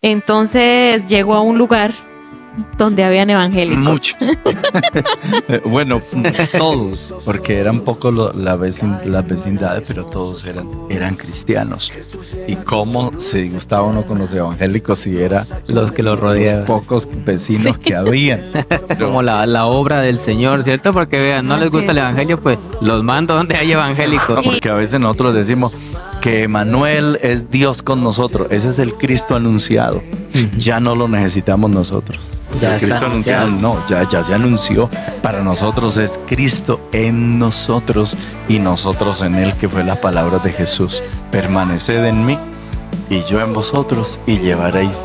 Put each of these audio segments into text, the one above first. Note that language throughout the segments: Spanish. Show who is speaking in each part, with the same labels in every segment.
Speaker 1: Entonces llegó a un lugar donde habían evangélicos.
Speaker 2: Muchos. Bueno, todos, porque eran pocos las vecindades, pero todos eran cristianos. ¿Y cómo se disgustaba uno con los evangélicos si era
Speaker 3: Los que los rodeaban.
Speaker 2: los pocos vecinos que habían?
Speaker 3: Como la obra del Señor, ¿cierto? Porque vean, no les
Speaker 1: Así
Speaker 3: gusta el
Speaker 1: es.
Speaker 3: evangelio, pues los mando donde hay evangélicos.
Speaker 2: No, porque a veces nosotros decimos que Emmanuel es Dios con nosotros. Ese es el Cristo anunciado. Ya no lo necesitamos nosotros.
Speaker 3: Ya
Speaker 2: El Cristo
Speaker 3: está
Speaker 2: anunciado no, ya se anunció. Para nosotros es Cristo en nosotros y nosotros en Él, que fue la palabra de Jesús. Permaneced en mí y yo en vosotros y llevaréis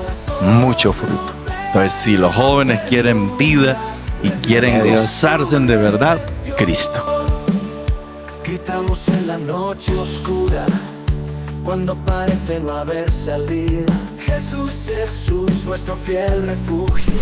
Speaker 2: mucho fruto. Entonces, si los jóvenes quieren vida y quieren
Speaker 3: Dios.
Speaker 2: gozarse de verdad, Cristo.
Speaker 4: Gritamos en la noche oscura, cuando parece no haber salida. Jesús, Jesús, nuestro fiel refugio.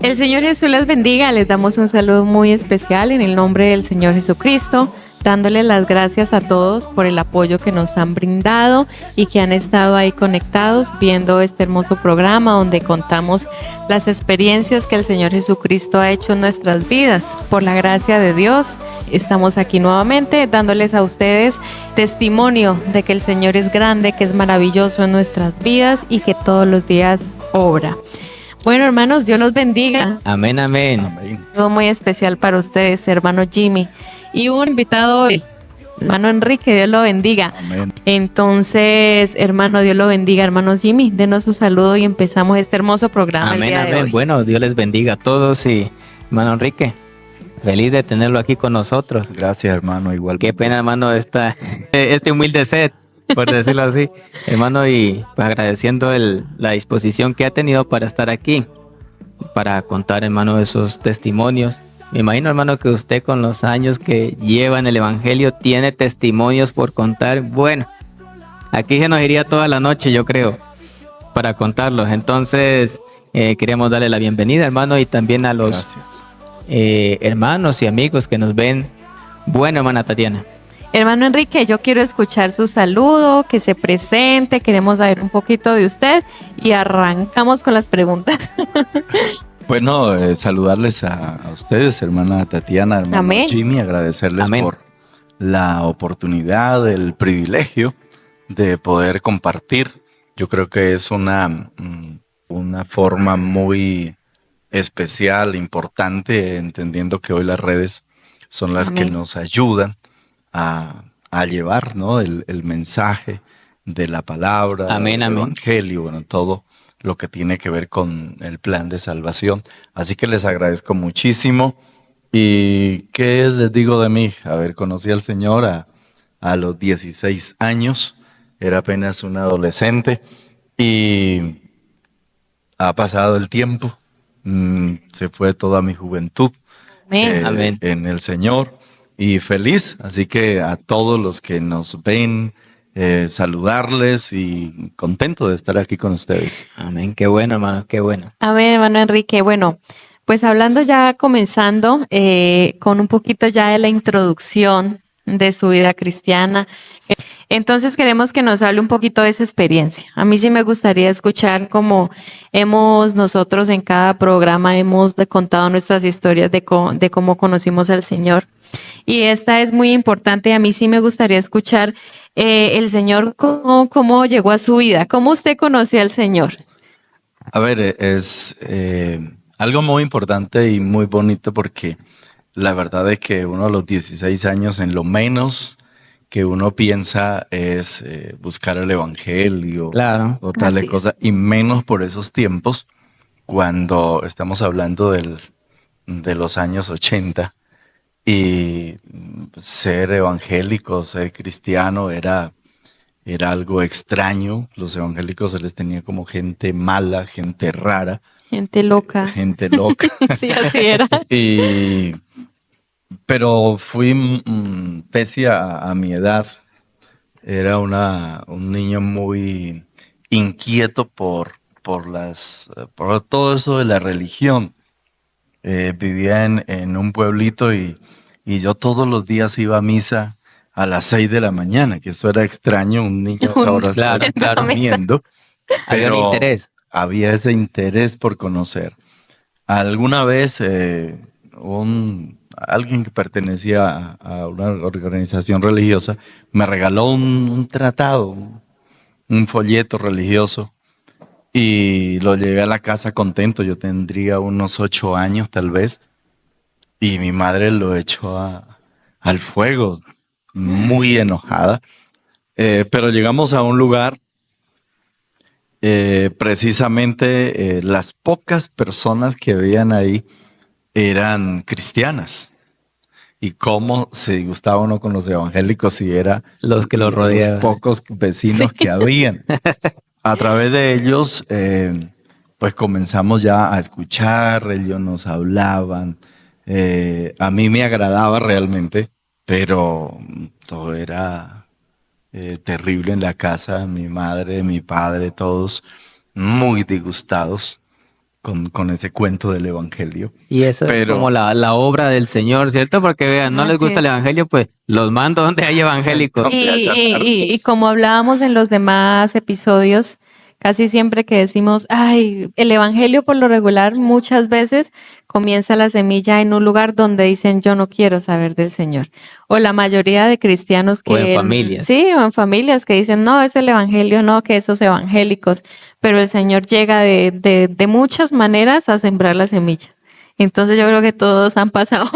Speaker 1: El Señor Jesús les bendiga. Les damos un saludo muy especial en el nombre del Señor Jesucristo, dándole las gracias a todos por el apoyo que nos han brindado y que han estado ahí conectados viendo este hermoso programa donde contamos las experiencias que el Señor Jesucristo ha hecho en nuestras vidas. Por la gracia de Dios, estamos aquí nuevamente dándoles a ustedes testimonio de que el Señor es grande, que es maravilloso en nuestras vidas y que todos los días obra. Bueno, hermanos, Dios los bendiga.
Speaker 3: Amén, amén.
Speaker 2: Amén.
Speaker 1: Algo muy especial para ustedes, hermano Jimmy. Y un invitado hoy, hermano Enrique, Dios lo bendiga.
Speaker 2: Amén.
Speaker 1: Entonces, hermano, Dios lo bendiga, hermano Jimmy. Denos su saludo y empezamos este hermoso programa el
Speaker 3: Amén,
Speaker 1: día de
Speaker 3: amén.
Speaker 1: hoy.
Speaker 3: Bueno, Dios les bendiga a todos y hermano Enrique, feliz de tenerlo aquí con nosotros.
Speaker 2: Gracias, hermano. Igual.
Speaker 3: Qué pena, hermano, este humilde set, por decirlo así. Hermano, y pues agradeciendo la disposición que ha tenido para estar aquí, para contar, hermano, esos testimonios. Me imagino, hermano, que usted con los años que lleva en el Evangelio tiene testimonios por contar. Bueno, aquí se nos iría toda la noche, yo creo, para contarlos. Entonces, queremos darle la bienvenida, hermano, y también a los
Speaker 2: Gracias.
Speaker 3: hermanos y amigos que nos ven. Bueno, hermana Tatiana.
Speaker 1: Hermano Enrique, yo quiero escuchar su saludo, que se presente, queremos saber un poquito de usted y arrancamos con las preguntas.
Speaker 2: Bueno, saludarles a ustedes, hermana Tatiana, hermano
Speaker 1: Amén.
Speaker 2: Jimmy, agradecerles
Speaker 3: Amén.
Speaker 2: por la oportunidad, el privilegio de poder compartir. Yo creo que es una forma muy especial, importante, entendiendo que hoy las redes son las
Speaker 1: Amén.
Speaker 2: que nos ayudan a llevar, ¿no? el mensaje de la palabra,
Speaker 3: Amén,
Speaker 2: del
Speaker 3: amén.
Speaker 2: evangelio, bueno, todo lo que tiene que ver con el plan de salvación. Así que les agradezco muchísimo. ¿Y qué les digo de mí? A ver, conocí al Señor a los 16 años, era apenas un adolescente y ha pasado el tiempo, se fue toda mi juventud
Speaker 1: Amén.
Speaker 3: Amén.
Speaker 2: en el Señor y feliz. Así que a todos los que nos ven, saludarles y contento de estar aquí con ustedes.
Speaker 3: Amén. Qué bueno, hermano, qué bueno.
Speaker 1: Amén, hermano Enrique. Bueno, pues hablando ya, comenzando con un poquito ya de la introducción de su vida cristiana. Entonces queremos que nos hable un poquito de esa experiencia. A mí sí me gustaría escuchar cómo nosotros en cada programa hemos contado nuestras historias de cómo conocimos al Señor. Y esta es muy importante. A mí sí me gustaría escuchar el Señor, cómo llegó a su vida, cómo usted conoció al Señor.
Speaker 2: A ver, es algo muy importante y muy bonito porque la verdad es que uno a los 16 años, en lo menos que uno piensa es buscar el evangelio,
Speaker 3: Claro.
Speaker 2: o tal
Speaker 1: Así es.
Speaker 2: cosa, y menos por esos tiempos, cuando estamos hablando de los años 80, y ser evangélico, ser cristiano era algo extraño. Los evangélicos se les tenía como gente mala, gente rara,
Speaker 1: Gente loca.
Speaker 2: gente loca.
Speaker 1: Sí, así era.
Speaker 2: Pero fui, pese a mi edad, era un niño muy inquieto por todo eso de la religión. Vivía en un pueblito y yo todos los días iba a misa a las 6 de la mañana, que eso era extraño, un niño a esa hora
Speaker 3: Claro,
Speaker 2: estaba
Speaker 3: claro.
Speaker 2: durmiendo.
Speaker 3: Había un
Speaker 2: pero
Speaker 3: interés.
Speaker 2: había ese interés por conocer. Alguna vez alguien que pertenecía a una organización religiosa me regaló un tratado, un folleto religioso y lo llevé a la casa contento. Yo tendría unos 8 años tal vez y mi madre lo echó al fuego, muy enojada. Pero llegamos a un lugar, precisamente las pocas personas que habían ahí eran cristianas. Y cómo se disgustaba uno con los evangélicos si era
Speaker 3: Los que lo rodeaban.
Speaker 2: los pocos vecinos que habían. A través de ellos, pues comenzamos ya a escuchar, ellos nos hablaban. A mí me agradaba realmente, pero todo era terrible en la casa. Mi madre, mi padre, todos muy disgustados con ese cuento del evangelio.
Speaker 3: Y eso es
Speaker 2: Pero
Speaker 3: como la obra del Señor, ¿cierto? Porque vean, no les
Speaker 1: Así
Speaker 3: gusta el
Speaker 1: es.
Speaker 3: evangelio, pues los mando donde hay evangélicos.
Speaker 1: Y como hablábamos en los demás episodios, casi siempre que decimos, ay, el evangelio por lo regular muchas veces comienza la semilla en un lugar donde dicen yo no quiero saber del Señor. O la mayoría de cristianos que...
Speaker 3: O en familias.
Speaker 1: Sí, o en familias que dicen, no, es el evangelio, no, que esos evangélicos. Pero el Señor llega de muchas maneras a sembrar la semilla. Entonces yo creo que todos han pasado,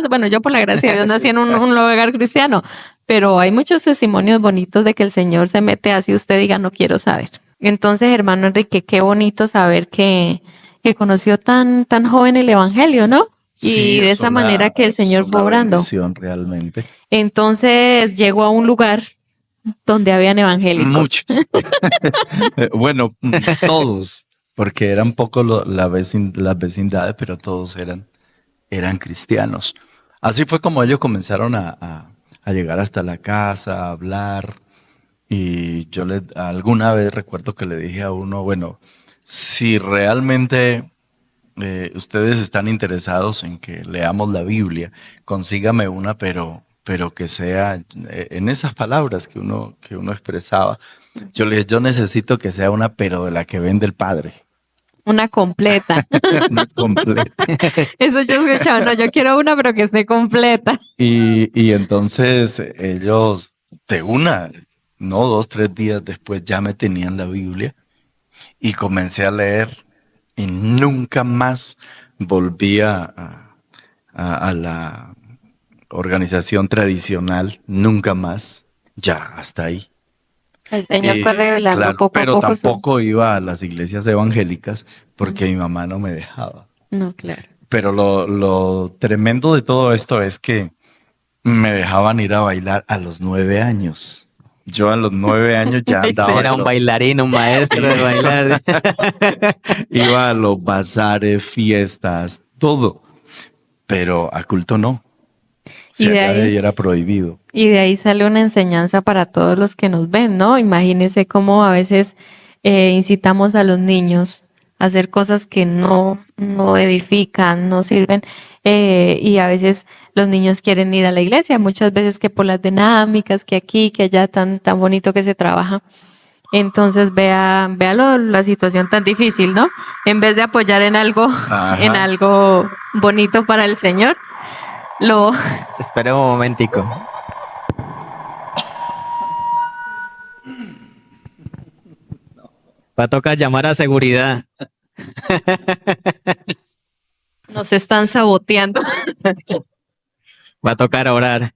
Speaker 1: bueno, yo por la gracia de Dios nací en un hogar cristiano, pero hay muchos testimonios bonitos de que el Señor se mete así usted diga no quiero saber. Entonces, hermano Enrique, qué bonito saber que conoció tan joven el evangelio, ¿no? Y
Speaker 2: sí,
Speaker 1: de
Speaker 2: es
Speaker 1: esa
Speaker 2: una-
Speaker 1: manera que el
Speaker 2: es
Speaker 1: Señor fue
Speaker 2: una
Speaker 1: obrando.
Speaker 2: bendición realmente.
Speaker 1: Entonces llegó a un lugar donde habían evangélicos.
Speaker 2: Muchos. Bueno, todos, porque eran pocos las vecindades, pero todos eran cristianos. Así fue como ellos comenzaron a llegar hasta la casa, a hablar. Y yo alguna vez recuerdo que le dije a uno, bueno, si realmente ustedes están interesados en que leamos la Biblia, consígame una, pero que sea en esas palabras que uno expresaba. Yo le dije, yo necesito que sea una, pero de la que vende el Padre.
Speaker 1: Una completa.
Speaker 2: Una completa.
Speaker 1: Eso yo escuchaba, no, yo quiero una, pero que esté completa.
Speaker 2: Y entonces ellos de una, no 2, 3 días después ya me tenían la Biblia y comencé a leer y nunca más volví a la organización tradicional, nunca más, ya hasta ahí.
Speaker 1: El Señor fue revelando
Speaker 2: Claro,
Speaker 1: poco a
Speaker 2: pero
Speaker 1: poco su...
Speaker 2: tampoco iba a las iglesias evangélicas porque mi mamá no me dejaba.
Speaker 1: No, claro.
Speaker 2: Pero lo tremendo de todo esto es que me dejaban ir a bailar a los 9 años. Yo a los 9 años ya andaba.
Speaker 3: Era un bailarín, un maestro de bailar.
Speaker 2: Iba a los bazares, fiestas, todo. Pero a culto no.
Speaker 1: Y de ahí-
Speaker 2: Era prohibido.
Speaker 1: Y de ahí sale una enseñanza para todos los que nos ven, ¿no? Imagínense cómo a veces incitamos a los niños a hacer cosas que no edifican, no sirven, y a veces los niños quieren ir a la iglesia, muchas veces que por las dinámicas, que aquí, que allá, tan bonito que se trabaja. Entonces vea la situación tan difícil, ¿no? En vez de apoyar en algo bonito para el Señor, lo
Speaker 3: Espera un momentico. Va a tocar llamar a seguridad.
Speaker 1: nos están saboteando.
Speaker 3: Va a tocar orar.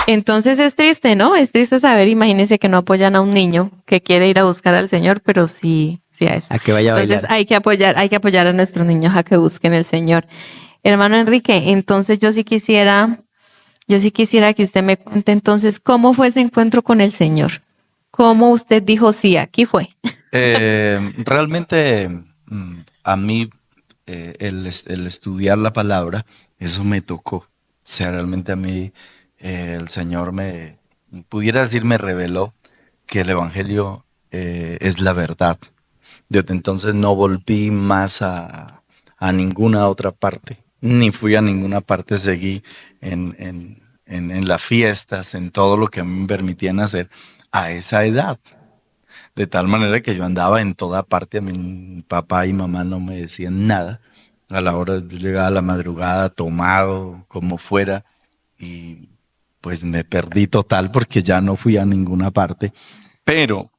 Speaker 1: Entonces es triste, ¿no? Es triste saber, imagínense que no apoyan a un niño que quiere ir a buscar al Señor, pero sí a eso.
Speaker 3: A que vaya a
Speaker 1: Entonces
Speaker 3: bailar.
Speaker 1: hay que apoyar a nuestros niños a que busquen el Señor. Hermano Enrique, entonces yo sí quisiera que usted me cuente entonces cómo fue ese encuentro con el Señor. ¿Cómo usted dijo sí, aquí fue?
Speaker 2: Realmente a mí el estudiar la palabra, eso me tocó. O sea, realmente a mí el Señor pudiera decir, me reveló que el Evangelio es la verdad. Desde entonces no volví más a ninguna otra parte, ni fui a ninguna parte, seguí en las fiestas, en todo lo que a mí me permitían hacer a esa edad. de tal manera que yo andaba en toda parte. A mi papá y mamá no me decían nada. A la hora de llegar a la madrugada, tomado, como fuera, y pues me perdí total porque ya no fui a ninguna parte. Pero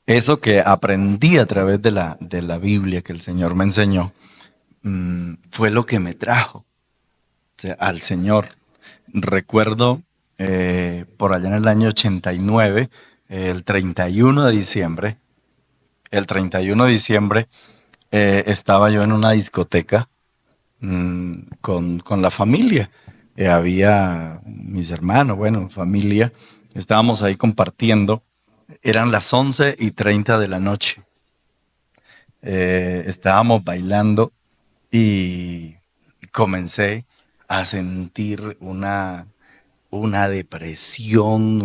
Speaker 2: eso que aprendí a través de la Biblia que el Señor me enseñó, fue lo que me trajo, o sea, al Señor. Recuerdo por allá en el año 89, el 31 de diciembre, estaba yo en una discoteca con la familia. Había mis hermanos, bueno, familia. Estábamos ahí compartiendo. Eran las 11:30 de la noche. Estábamos bailando y comencé a sentir una depresión,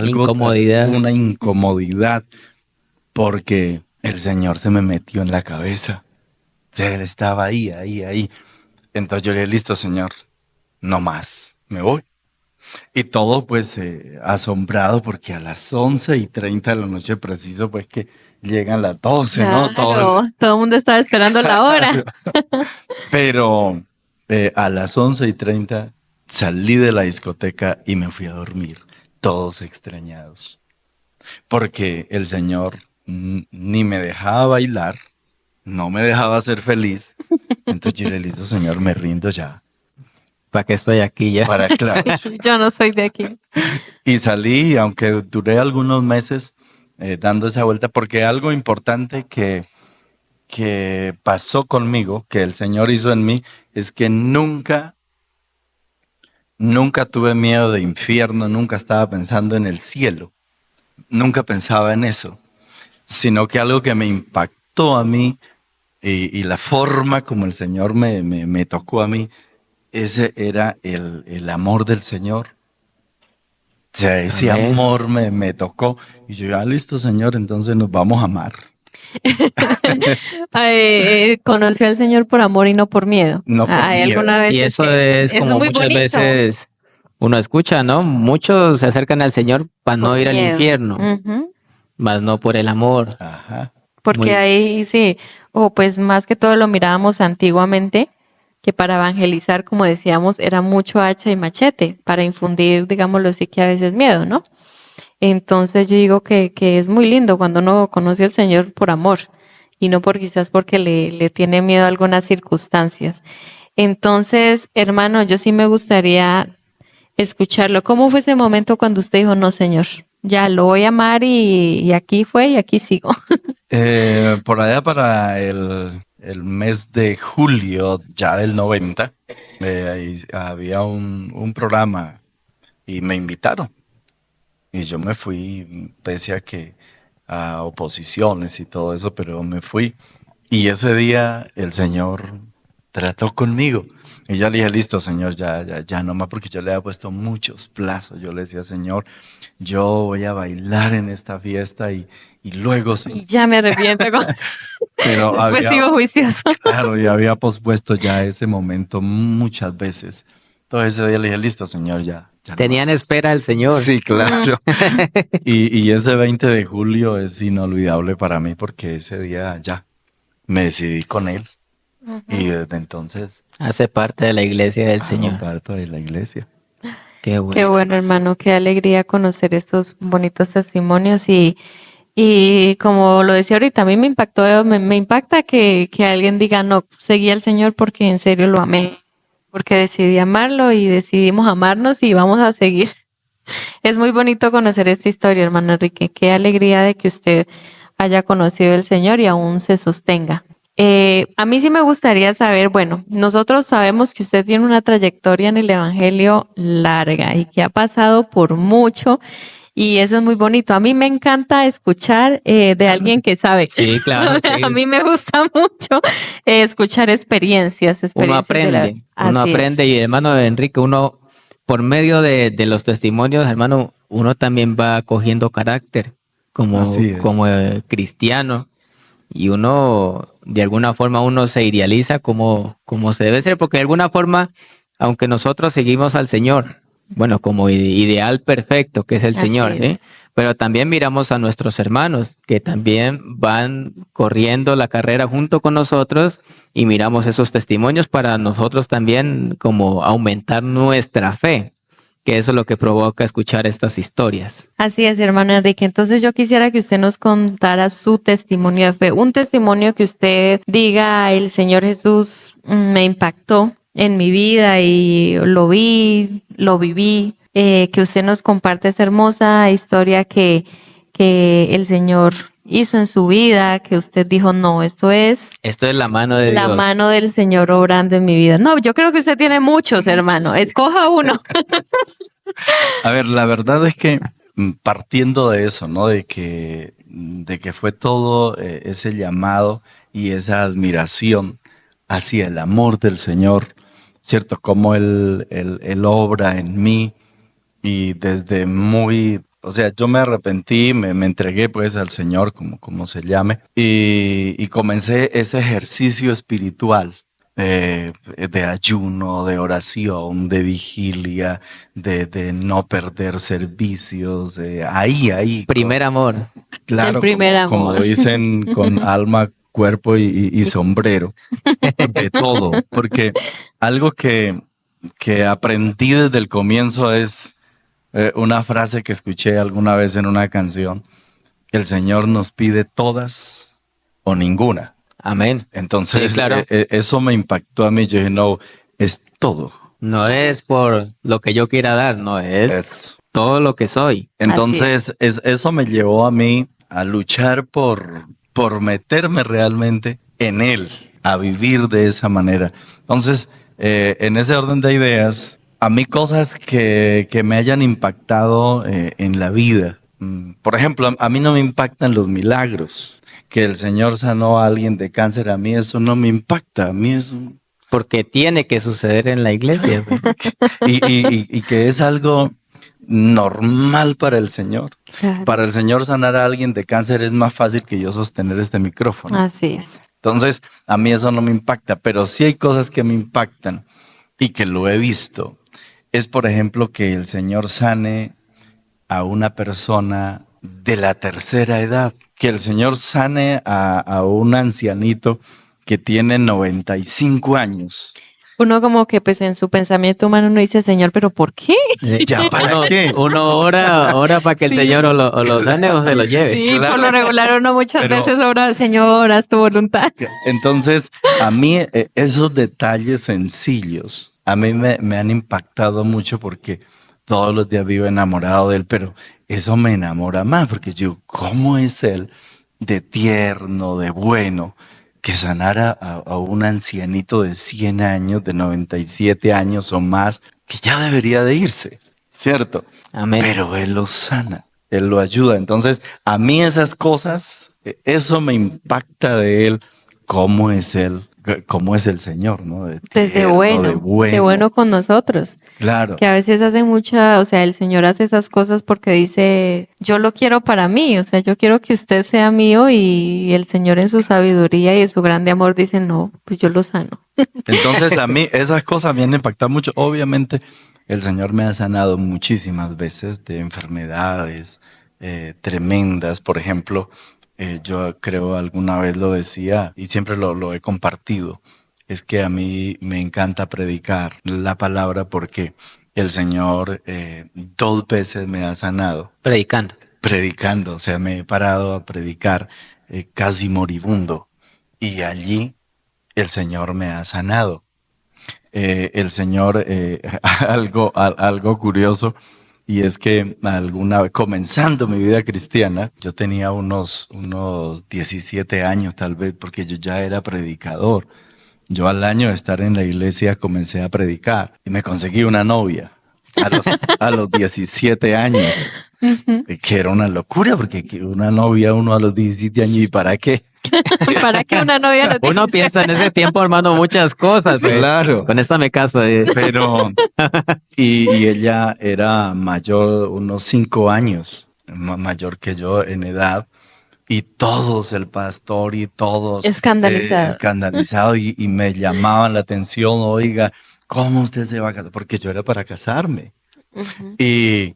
Speaker 3: Incomodidad.
Speaker 2: una incomodidad, porque el Señor se me metió en la cabeza. O sea, Él estaba ahí. Entonces yo le dije, listo, Señor, no más, me voy. Y todo pues asombrado porque a las 11:30 de la noche preciso pues que llegan las 12, ¿no?
Speaker 1: Claro, todo el mundo estaba esperando la hora.
Speaker 2: Pero a las 11:30 salí de la discoteca y me fui a dormir, todos extrañados. Porque el Señor ni me dejaba bailar, no me dejaba ser feliz. Entonces yo le dije, Señor, me rindo ya.
Speaker 3: ¿Para qué estoy aquí ya?
Speaker 2: Para claro.
Speaker 1: Sí, yo no soy de aquí.
Speaker 2: Y salí, aunque duré algunos meses dando esa vuelta, porque algo importante que pasó conmigo, que el Señor hizo en mí, es que nunca tuve miedo de infierno, nunca estaba pensando en el cielo, nunca pensaba en eso, sino que algo que me impactó a mí y la forma como el Señor me tocó a mí, ese era el amor del Señor. O sea, ese
Speaker 3: Amén.
Speaker 2: amor me tocó. Y yo, ya listo, Señor, entonces nos vamos a amar.
Speaker 1: Conoció al Señor por amor y no por miedo.
Speaker 2: No por
Speaker 1: ¿Hay
Speaker 2: miedo.
Speaker 1: alguna vez
Speaker 3: Y eso
Speaker 1: que-
Speaker 3: es como
Speaker 1: muy
Speaker 3: muchas
Speaker 1: bonito.
Speaker 3: veces uno escucha, ¿no? Muchos se acercan al Señor para no
Speaker 1: Por
Speaker 3: ir al
Speaker 1: miedo.
Speaker 3: infierno,
Speaker 1: Ujú.
Speaker 3: más no por el amor.
Speaker 2: Ajá.
Speaker 1: Porque
Speaker 3: Muy-
Speaker 1: ahí sí, o pues más que todo lo mirábamos antiguamente, que para evangelizar, como decíamos, era mucho hacha y machete, para infundir, digámoslo así, que a veces miedo, ¿no? Entonces yo digo que es muy lindo cuando uno conoce al Señor por amor y no por quizás porque le tiene miedo a algunas circunstancias. Entonces, hermano, yo sí me gustaría escucharlo. ¿Cómo fue ese momento cuando usted dijo, no, Señor, ya lo voy a amar y aquí fue y aquí sigo?
Speaker 2: Por allá para el mes de julio ya del 90, ahí había un programa y me invitaron. Y yo me fui, pese a oposiciones y todo eso, pero me fui. Y ese día el Señor trató conmigo. Y ya le dije, listo, Señor, ya no más, porque yo le había puesto muchos plazos. Yo le decía, Señor, yo voy a bailar en esta fiesta y luego sí.
Speaker 1: Y ya me arrepiento.
Speaker 2: Pero
Speaker 1: Después sigo juicioso.
Speaker 2: claro, y había pospuesto ya ese momento muchas veces. Entonces ese día le dije, listo, Señor, ya no
Speaker 3: Tenían
Speaker 2: más.
Speaker 3: espera al Señor.
Speaker 2: Sí, claro. Y ese 20 de julio es inolvidable para mí porque ese día ya me decidí con él. Y desde entonces
Speaker 3: Hace parte de la iglesia del
Speaker 2: hago
Speaker 3: Señor.
Speaker 2: parte de la iglesia.
Speaker 3: Qué bueno.
Speaker 1: Qué bueno, hermano, qué alegría conocer estos bonitos testimonios y como lo decía ahorita, a mí me impactó, me impacta que alguien diga, no, seguí al Señor porque en serio lo amé, porque decidí amarlo y decidimos amarnos y vamos a seguir. Es muy bonito conocer esta historia, hermano Enrique. Qué alegría de que usted haya conocido al Señor y aún se sostenga. A mí sí me gustaría saber, bueno, nosotros sabemos que usted tiene una trayectoria en el Evangelio larga y que ha pasado por mucho y eso es muy bonito. A mí me encanta escuchar de alguien que sabe.
Speaker 3: Sí, claro, sí.
Speaker 1: A mí me gusta mucho escuchar experiencias
Speaker 3: Uno
Speaker 1: de la-
Speaker 3: aprende, uno
Speaker 1: Así es.
Speaker 3: aprende y hermano Enrique, uno por medio de los testimonios, hermano, uno también va cogiendo carácter como,
Speaker 2: Así es.
Speaker 3: como cristiano y uno de alguna forma uno se idealiza como se debe ser, porque de alguna forma, aunque nosotros seguimos al Señor, bueno, como ideal perfecto que es el
Speaker 1: Así
Speaker 3: Señor,
Speaker 1: es.
Speaker 3: ¿sí? pero también miramos a nuestros hermanos que también van corriendo la carrera junto con nosotros y miramos esos testimonios para nosotros también como aumentar nuestra fe, que eso es lo que provoca escuchar estas historias.
Speaker 1: Así es, hermano Enrique. Entonces yo quisiera que usted nos contara su testimonio de fe, un testimonio que usted diga, el Señor Jesús me impactó en mi vida y lo vi, lo viví, que usted nos comparte esa hermosa historia que el Señor hizo en su vida, que usted dijo, no, esto es
Speaker 3: La mano de
Speaker 1: la
Speaker 3: Dios.
Speaker 1: mano del Señor obrando en mi vida. No, yo creo que usted tiene muchos, hermano. Escoja uno.
Speaker 2: A ver, la verdad es que partiendo de eso, ¿no? De que fue todo ese llamado y esa admiración hacia el amor del Señor, ¿cierto? Cómo él obra en mí y desde o sea, yo me arrepentí, me entregué pues al Señor, como se llame, y comencé ese ejercicio espiritual. De ayuno, de oración, de vigilia, de no perder servicios, ahí.
Speaker 3: Primer amor.
Speaker 2: Claro,
Speaker 1: El primer
Speaker 2: como
Speaker 1: amor.
Speaker 2: dicen, con alma, cuerpo y sombrero, de todo, porque algo que aprendí desde el comienzo es una frase que escuché alguna vez en una canción: el Señor nos pide todas o ninguna.
Speaker 3: Amén.
Speaker 2: Entonces,
Speaker 3: Sí, claro.
Speaker 2: eso me impactó a mí. Yo dije, no, es todo.
Speaker 3: No es por lo que yo quiera dar, no es
Speaker 2: Es.
Speaker 3: todo lo que soy.
Speaker 2: Entonces, eso me llevó a mí a luchar por meterme realmente en Él, a vivir de esa manera. Entonces, en ese orden de ideas, a mí cosas que me hayan impactado en la vida. Por ejemplo, a mí no me impactan los milagros. Que el Señor sanó a alguien de cáncer, a mí eso no me impacta. A mí eso...
Speaker 3: Porque tiene que suceder en la iglesia.
Speaker 2: y que es algo normal para el Señor.
Speaker 1: Claro.
Speaker 2: Para el Señor sanar a alguien de cáncer es más fácil que yo sostener este micrófono.
Speaker 1: Así es.
Speaker 2: Entonces, a mí eso no me impacta, pero sí hay cosas que me impactan y que lo he visto. Es, por ejemplo, que el Señor sane a una persona de la tercera edad, que el Señor sane a un ancianito que tiene 95 años.
Speaker 1: Uno como que pues en su pensamiento humano uno dice, Señor, ¿pero por qué?
Speaker 2: ¿Ya para qué?
Speaker 3: Uno ora para que el
Speaker 1: Sí.
Speaker 3: Señor o lo sane o se lo lleve.
Speaker 1: Sí,
Speaker 2: Claro.
Speaker 1: por lo regular uno muchas
Speaker 2: Pero-
Speaker 1: veces ora, Señor, haz tu voluntad.
Speaker 2: Entonces, a mí esos detalles sencillos, a mí me han impactado mucho porque todos los días vivo enamorado de Él, pero eso me enamora más porque yo, ¿cómo es Él de tierno, de bueno, que sanara a un ancianito de 100 años, de 97 años o más, que ya debería de irse, ¿cierto?
Speaker 3: Amén.
Speaker 2: Pero Él lo sana, Él lo ayuda. Entonces, a mí esas cosas, eso me impacta de Él, cómo es Él, cómo es el Señor, ¿no?
Speaker 1: Desde
Speaker 2: tierno,
Speaker 1: bueno,
Speaker 2: de
Speaker 1: de bueno con nosotros.
Speaker 2: Claro.
Speaker 1: Que a veces hace o sea, el Señor hace esas cosas porque dice, yo lo quiero para mí, o sea, yo quiero que usted sea mío y el Señor en su sabiduría y en su grande amor dice, no, pues yo lo sano.
Speaker 2: Entonces, a mí esas cosas me han impactado mucho. Obviamente, el Señor me ha sanado muchísimas veces de enfermedades tremendas. Por ejemplo, yo creo alguna vez lo decía y siempre lo he compartido. Es que a mí me encanta predicar la palabra porque el Señor 2 veces me ha sanado
Speaker 3: Predicando.
Speaker 2: predicando. O sea, me he parado a predicar casi moribundo y allí el Señor me ha sanado. El Señor, algo curioso, y es que alguna vez, comenzando mi vida cristiana, yo tenía unos 17 años tal vez, porque yo ya era predicador. Yo al año de estar en la iglesia comencé a predicar y me conseguí una novia a los 17 años, que era una locura, porque una novia uno a los 17 años, ¿y para qué?
Speaker 1: ¿Para qué una novia lo tiene?
Speaker 3: Uno piensa en ese tiempo, hermano, muchas cosas.
Speaker 2: Claro.
Speaker 3: Con esta me caso.
Speaker 2: Pero, y ella era mayor, unos 5 años, mayor que yo en edad, y todos, el pastor y todos, escandalizados y me llamaban la atención, oiga, ¿cómo usted se va a casar? Porque yo era para casarme. Y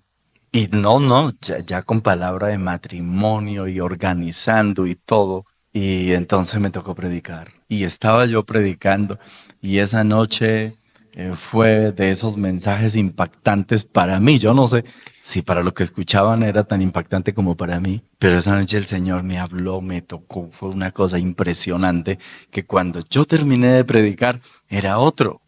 Speaker 2: Y no, ya con palabra de matrimonio y organizando y todo. Y entonces me tocó predicar. Y estaba yo predicando. Y esa noche fue de esos mensajes impactantes para mí. Yo no sé si para los que escuchaban era tan impactante como para mí. Pero esa noche el Señor me habló, me tocó. Fue una cosa impresionante que cuando yo terminé de predicar era otro.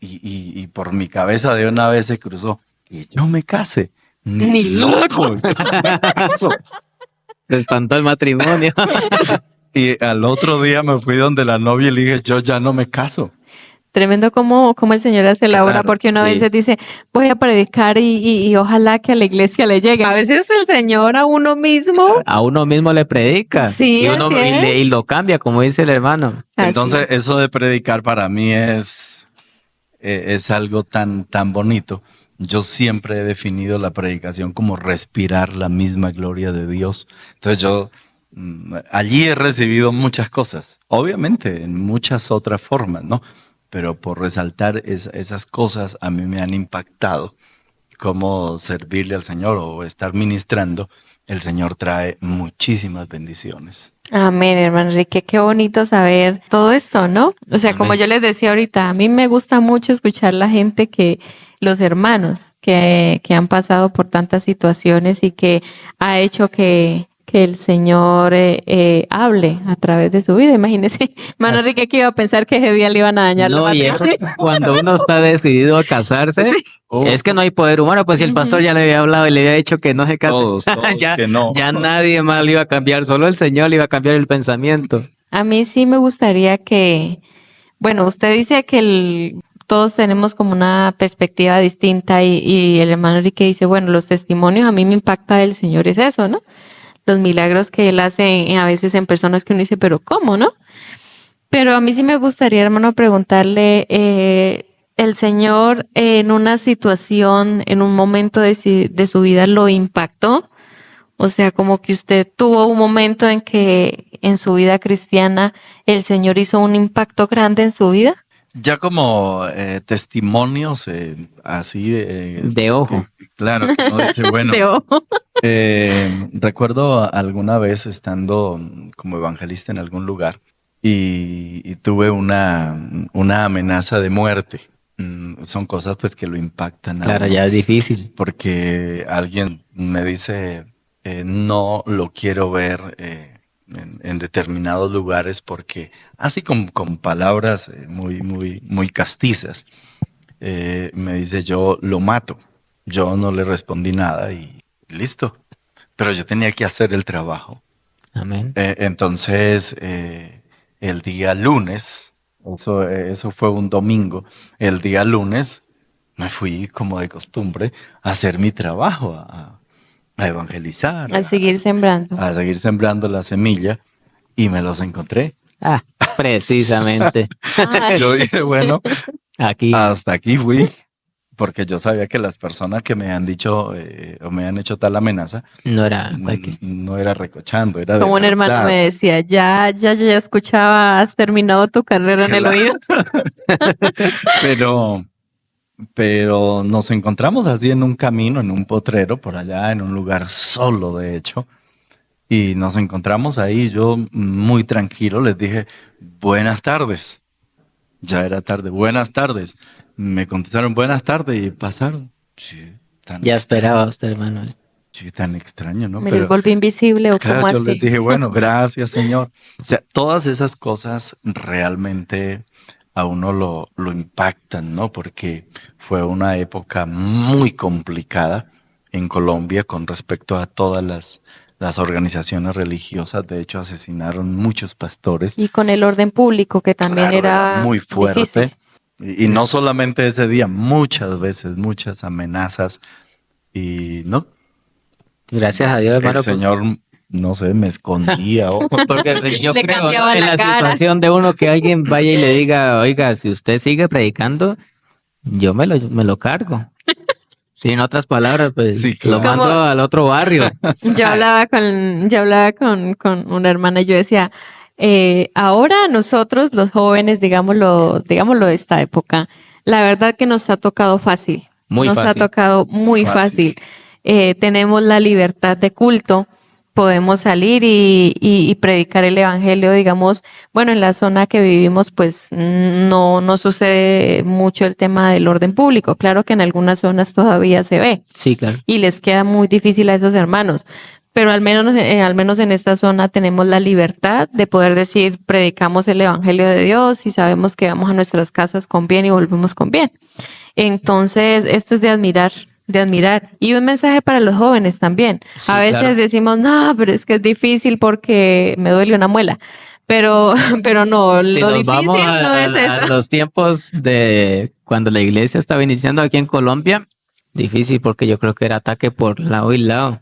Speaker 2: Y por mi cabeza de una vez se cruzó. Que yo me case. Ni loco. Yo me caso.
Speaker 3: Se espantó el matrimonio.
Speaker 2: Y al otro día me fui donde la novia y le dije, yo ya no me caso.
Speaker 1: Tremendo como el Señor hace la obra,
Speaker 2: Claro,
Speaker 1: porque uno a
Speaker 3: sí.
Speaker 1: veces dice, voy a predicar y ojalá que a la iglesia le llegue. A veces el Señor a uno mismo.
Speaker 3: A uno mismo le predica.
Speaker 1: Sí,
Speaker 3: y, uno,
Speaker 1: así es.
Speaker 3: y lo cambia, como dice el hermano.
Speaker 2: Entonces, eso de predicar para mí es algo tan bonito. Yo siempre he definido la predicación como respirar la misma gloria de Dios. Entonces yo allí he recibido muchas cosas, obviamente en muchas otras formas, ¿no? Pero por resaltar esas cosas a mí me han impactado. Cómo servirle al Señor o estar ministrando, el Señor trae muchísimas bendiciones.
Speaker 1: Amén, hermano Enrique, qué bonito saber todo esto, ¿no? O sea, como
Speaker 2: Amén.
Speaker 1: yo les decía ahorita, a mí me gusta mucho escuchar la gente los hermanos que han pasado por tantas situaciones y que ha hecho que el Señor hable a través de su vida. Imagínese, hermano Enrique, que iba a pensar que ese día le iban a dañar la
Speaker 3: No, y eso
Speaker 1: matrimonio.
Speaker 3: cuando uno está decidido a casarse, es que no hay poder humano. Pues si el pastor ya le había hablado y le había dicho que no se case,
Speaker 2: Todos
Speaker 3: ya,
Speaker 2: que no.
Speaker 3: ya nadie más le iba a cambiar, solo el Señor le iba a cambiar el pensamiento.
Speaker 1: A mí sí me gustaría bueno, usted dice que todos tenemos como una perspectiva distinta y el hermano Enrique dice, bueno, los testimonios a mí me impacta del Señor es eso, ¿no? Los milagros que Él hace a veces en personas que uno dice, pero ¿cómo, no? Pero a mí sí me gustaría, hermano, preguntarle, ¿el Señor en una situación, en un momento de su vida lo impactó? O sea, como que usted tuvo un momento en que en su vida cristiana el Señor hizo un impacto grande en su vida.
Speaker 2: Ya como testimonios así
Speaker 3: De ojo.
Speaker 2: claro, que uno dice, bueno,
Speaker 1: De ojo.
Speaker 2: recuerdo alguna vez estando como evangelista en algún lugar y tuve una amenaza de muerte. Son cosas pues que lo impactan a
Speaker 3: Claro,
Speaker 2: uno,
Speaker 3: ya es difícil.
Speaker 2: porque alguien me dice, no lo quiero ver en determinados lugares porque así con palabras muy castizas, me dice, yo lo mato. Yo no le respondí nada y listo. Pero yo tenía que hacer el trabajo.
Speaker 3: Amén.
Speaker 2: Entonces, el día lunes, eso fue un domingo, el día lunes me fui como de costumbre a hacer mi trabajo, a evangelizar,
Speaker 1: A seguir sembrando.
Speaker 2: a seguir sembrando la semilla y me los encontré.
Speaker 3: Ah, precisamente.
Speaker 1: Ay,
Speaker 2: Yo dije, bueno,
Speaker 3: Aquí.
Speaker 2: hasta aquí fui, porque yo sabía que las personas que me han dicho o me han hecho tal amenaza
Speaker 3: No era cualquier.
Speaker 2: no era recochando, era de
Speaker 1: como un hermano
Speaker 2: verdad.
Speaker 1: me decía, yo ya escuchaba, has terminado tu carrera en el
Speaker 2: Claro.
Speaker 1: oído.
Speaker 2: Pero nos encontramos así en un camino, en un potrero, por allá, en un lugar solo, de hecho. Y nos encontramos ahí, yo muy tranquilo les dije, buenas tardes. Ya era tarde, buenas tardes. Me contestaron buenas tardes y pasaron. Sí,
Speaker 3: Ya esperaba usted, hermano.
Speaker 2: sí, tan extraño, ¿no?
Speaker 1: Me les volví invisible o
Speaker 2: claro,
Speaker 1: como
Speaker 2: yo
Speaker 1: así.
Speaker 2: les dije, bueno, gracias, Señor. O sea, todas esas cosas realmente a uno lo impactan, ¿no? Porque fue una época muy complicada en Colombia con respecto a todas las organizaciones religiosas. De hecho, asesinaron muchos pastores.
Speaker 1: Y con el orden público, que también
Speaker 2: Claro,
Speaker 1: era
Speaker 2: muy fuerte.
Speaker 1: difícil.
Speaker 2: Y no solamente ese día, muchas veces, muchas amenazas. Y no,
Speaker 3: Gracias a Dios, hermano.
Speaker 2: el Señor, no sé, me escondía.
Speaker 3: Porque yo
Speaker 1: Le
Speaker 3: creo
Speaker 1: cambiaba
Speaker 3: en
Speaker 1: la
Speaker 3: la
Speaker 1: cara.
Speaker 3: situación de uno que alguien vaya y le diga, oiga, si usted sigue predicando, yo me lo cargo. Sí, en otras palabras, pues
Speaker 2: Sí, claro.
Speaker 3: lo mando
Speaker 1: Como-
Speaker 3: al otro barrio.
Speaker 1: Yo hablaba con una hermana y yo decía, ahora nosotros los jóvenes, digámoslo de esta época, la verdad que nos ha tocado fácil.
Speaker 3: Muy
Speaker 1: nos ha
Speaker 3: fácil.
Speaker 1: tocado muy
Speaker 2: Fácil.
Speaker 1: fácil. tenemos la libertad de culto, podemos salir y predicar el evangelio, digamos, bueno, en la zona que vivimos, pues no sucede mucho el tema del orden público. Claro que en algunas zonas todavía se ve
Speaker 3: Sí, claro.
Speaker 1: y les queda muy difícil a esos hermanos. Pero al menos en esta zona tenemos la libertad de poder decir, predicamos el evangelio de Dios y sabemos que vamos a nuestras casas con bien y volvemos con bien. Entonces, esto es de admirar, de admirar. Y un mensaje para los jóvenes también.
Speaker 3: Sí,
Speaker 1: A veces
Speaker 3: claro.
Speaker 1: decimos, no, pero es que es difícil porque me duele una muela. Pero no,
Speaker 3: Si
Speaker 1: lo
Speaker 3: nos vamos
Speaker 1: difícil no es
Speaker 3: a
Speaker 1: eso.
Speaker 3: los tiempos de cuando la iglesia estaba iniciando aquí en Colombia, difícil porque yo creo que era ataque por lado y lado.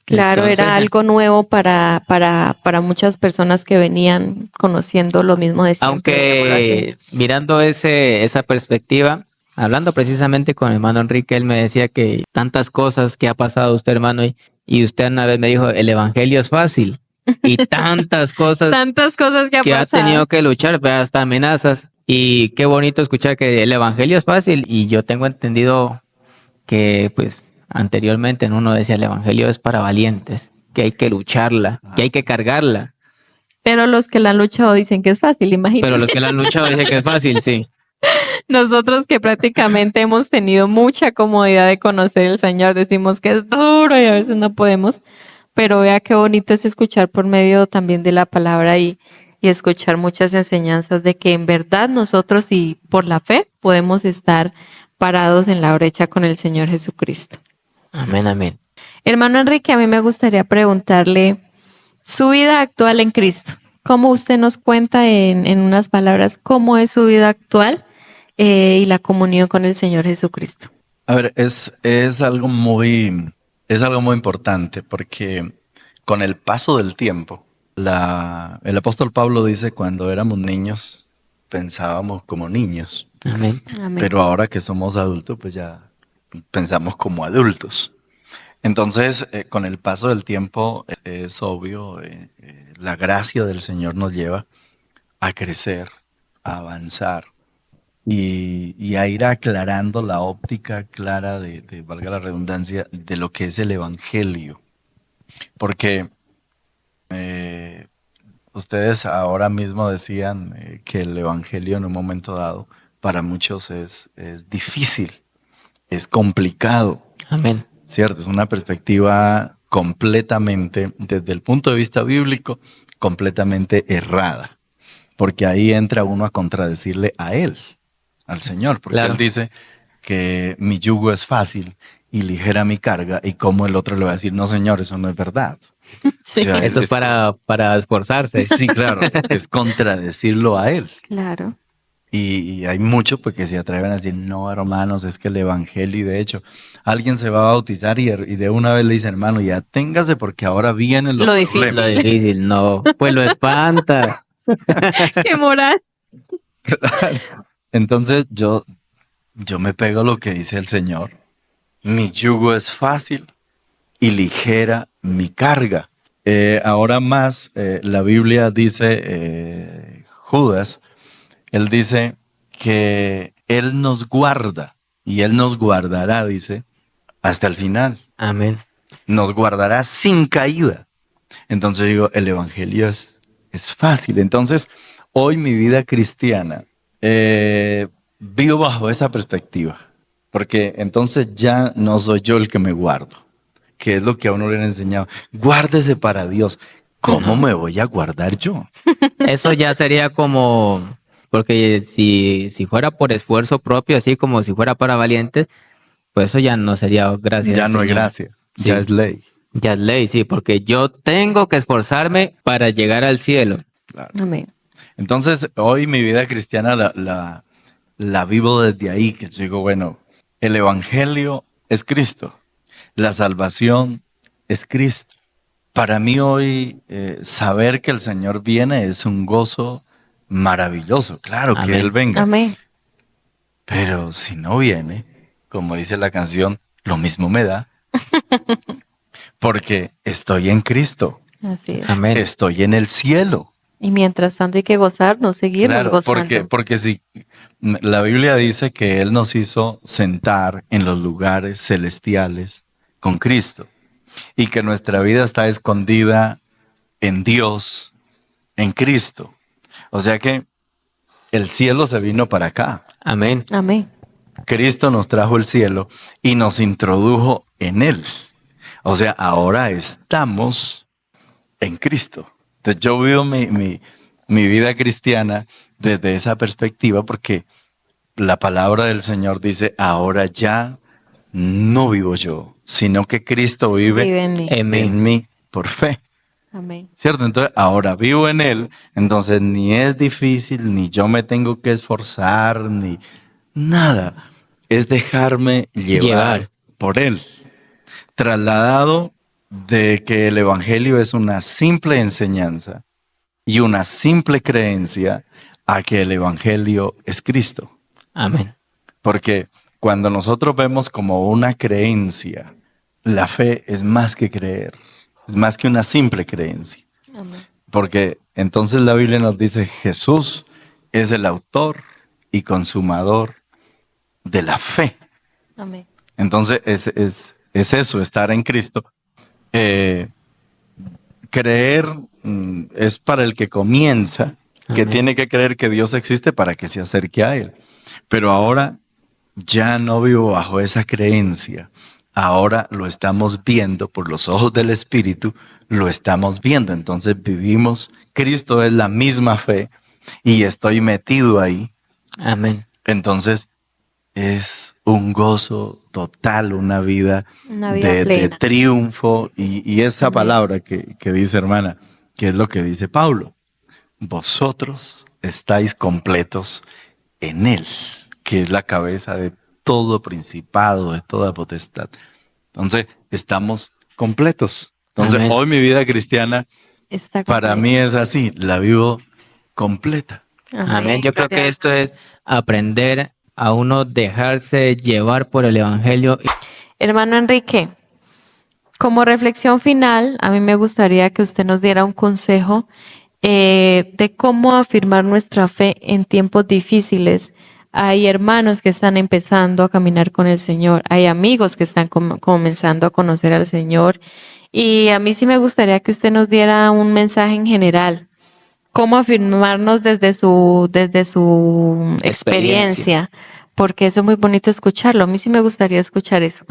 Speaker 1: Claro,
Speaker 3: Entonces,
Speaker 1: era algo nuevo para muchas personas que venían conociendo lo mismo de siempre. digámoslo así.
Speaker 3: aunque mirando esa perspectiva, hablando precisamente con el hermano Enrique, él me decía que tantas cosas que ha pasado usted, hermano, y usted una vez me dijo, el evangelio es fácil, y tantas cosas
Speaker 1: Tantas cosas que ha
Speaker 3: que ha
Speaker 1: pasado.
Speaker 3: tenido que luchar, ¿verdad? Hasta amenazas. Y qué bonito escuchar que el evangelio es fácil, y yo tengo entendido que, pues, anteriormente uno decía el evangelio es para valientes, que hay que lucharla, que hay que cargarla.
Speaker 1: Pero los que la han luchado dicen que es fácil, imagínate.
Speaker 3: Pero los que la han luchado dicen que es fácil, sí.
Speaker 1: Nosotros que prácticamente hemos tenido mucha comodidad de conocer el Señor, decimos que es duro y a veces no podemos, pero vea qué bonito es escuchar por medio también de la palabra y escuchar muchas enseñanzas de que en verdad nosotros y por la fe podemos estar parados en la brecha con el Señor Jesucristo.
Speaker 3: Amén, amén.
Speaker 1: Hermano Enrique, a mí me gustaría preguntarle su vida actual en Cristo. ¿Cómo usted nos cuenta en unas palabras cómo es su vida actual y la comunión con el Señor Jesucristo?
Speaker 2: A ver, es algo es algo muy importante porque con el paso del tiempo, el apóstol Pablo dice, cuando éramos niños, pensábamos como niños,
Speaker 3: Amén.
Speaker 1: Amén.
Speaker 2: pero ahora que somos adultos, pues ya pensamos como adultos. Entonces, con el paso del tiempo, es obvio, la gracia del Señor nos lleva a crecer, a avanzar y a ir aclarando la óptica clara valga la redundancia, de lo que es el Evangelio. Porque ustedes ahora mismo decían que el Evangelio en un momento dado para muchos es difícil, es complicado.
Speaker 3: Amén.
Speaker 2: Cierto, es una perspectiva completamente, desde el punto de vista bíblico, completamente errada. Porque ahí entra uno a contradecirle a él, al Señor. Porque
Speaker 3: Claro.
Speaker 2: él dice que mi yugo es fácil y ligera mi carga. Y como el otro le va a decir, no, Señor, eso no es verdad.
Speaker 1: Sí,
Speaker 2: O sea,
Speaker 3: Eso es para esforzarse.
Speaker 2: Sí, claro, es contradecirlo a él.
Speaker 1: claro.
Speaker 2: Y hay muchos pues, que se atreven a decir, no, hermanos, es que el evangelio, y de hecho, alguien se va a bautizar y de una vez le dice, hermano, ya téngase porque ahora vienen los
Speaker 1: Lo difícil.
Speaker 2: problemas.
Speaker 3: Lo difícil, no. Pues lo espanta.
Speaker 1: Qué moral.
Speaker 2: Entonces yo me pego lo que dice el Señor. Mi yugo es fácil y ligera mi carga. Ahora más, la Biblia dice, Judas, él dice que Él nos guarda y Él nos guardará, dice, hasta el final.
Speaker 3: Amén.
Speaker 2: Nos guardará sin caída. Entonces digo, el Evangelio es fácil. Entonces, hoy mi vida cristiana, vivo bajo esa perspectiva. Porque entonces ya no soy yo el que me guardo, que es lo que a uno le han enseñado. Guárdese para Dios. ¿Cómo me voy a guardar yo?
Speaker 3: Eso ya sería como, porque si fuera por esfuerzo propio, así como si fuera para valientes, pues eso ya no sería gracia.
Speaker 2: Ya
Speaker 3: del
Speaker 2: no es
Speaker 3: Señor.
Speaker 2: gracia,
Speaker 3: Sí.
Speaker 2: ya es ley.
Speaker 3: Ya es ley, sí, porque yo tengo que esforzarme para llegar al cielo.
Speaker 1: Amén.
Speaker 2: Entonces, hoy mi vida cristiana la vivo desde ahí, que digo, bueno, el Evangelio es Cristo, la salvación es Cristo. Para mí hoy, saber que el Señor viene es un gozo maravilloso. Claro que
Speaker 3: Amén.
Speaker 2: Él venga,
Speaker 1: Amén.
Speaker 2: pero si no viene, como dice la canción, lo mismo me da, porque estoy en Cristo,
Speaker 1: Así es.
Speaker 3: Amén.
Speaker 2: estoy en el cielo.
Speaker 1: Y mientras tanto hay que gozarnos, seguirnos
Speaker 2: Claro,
Speaker 1: gozando.
Speaker 2: porque si la Biblia dice que Él nos hizo sentar en los lugares celestiales con Cristo y que nuestra vida está escondida en Dios, en Cristo. O sea que el cielo se vino para acá.
Speaker 3: Amén.
Speaker 1: Amén.
Speaker 2: Cristo nos trajo el cielo y nos introdujo en él. O sea, ahora estamos en Cristo. Entonces yo vivo mi vida cristiana desde esa perspectiva porque la palabra del Señor dice, ahora ya no vivo yo, sino que Cristo vive
Speaker 1: Vive en mí.
Speaker 2: en mí por fe.
Speaker 1: Amén.
Speaker 2: ¿Cierto? Entonces, ahora vivo en Él, entonces ni es difícil, ni yo me tengo que esforzar, ni nada. Es dejarme llevar por Él. Trasladado de que el Evangelio es una simple enseñanza y una simple creencia a que el Evangelio es Cristo.
Speaker 3: Amén.
Speaker 2: Porque cuando nosotros vemos como una creencia, la fe es más que creer, es más que una simple creencia.
Speaker 1: Amén.
Speaker 2: Porque entonces la Biblia nos dice, Jesús es el autor y consumador de la fe.
Speaker 1: Amén.
Speaker 2: Entonces es eso, estar en Cristo. Creer es para el que comienza, que
Speaker 3: Amén.
Speaker 2: tiene que creer que Dios existe para que se acerque a Él. Pero ahora ya no vivo bajo esa creencia. Ahora lo estamos viendo por los ojos del Espíritu, lo estamos viendo. Entonces vivimos, Cristo es la misma fe y estoy metido ahí.
Speaker 3: Amén.
Speaker 2: Entonces es un gozo total, una vida de
Speaker 1: plena.
Speaker 2: triunfo. Y esa
Speaker 1: Amén.
Speaker 2: palabra que dice hermana, que es lo que dice Pablo. Vosotros estáis completos en Él, que es la cabeza de todo principado, de toda potestad. Entonces, estamos completos. Entonces,
Speaker 3: Amén.
Speaker 2: hoy mi vida cristiana
Speaker 1: Está
Speaker 2: para
Speaker 1: completo.
Speaker 2: mí es así, la vivo completa.
Speaker 3: Amén. Yo creo que
Speaker 1: Gloria a
Speaker 3: esto
Speaker 1: Dios.
Speaker 3: es aprender a uno dejarse llevar por el Evangelio.
Speaker 1: Hermano Enrique, como reflexión final, a mí me gustaría que usted nos diera un consejo de cómo afirmar nuestra fe en tiempos difíciles. Hay hermanos que están empezando a caminar con el Señor, hay amigos que están comenzando a conocer al Señor, y a mí sí me gustaría que usted nos diera un mensaje en general. ¿Cómo afirmarnos desde su experiencia? Porque eso es muy bonito escucharlo. A mí sí me gustaría escuchar eso.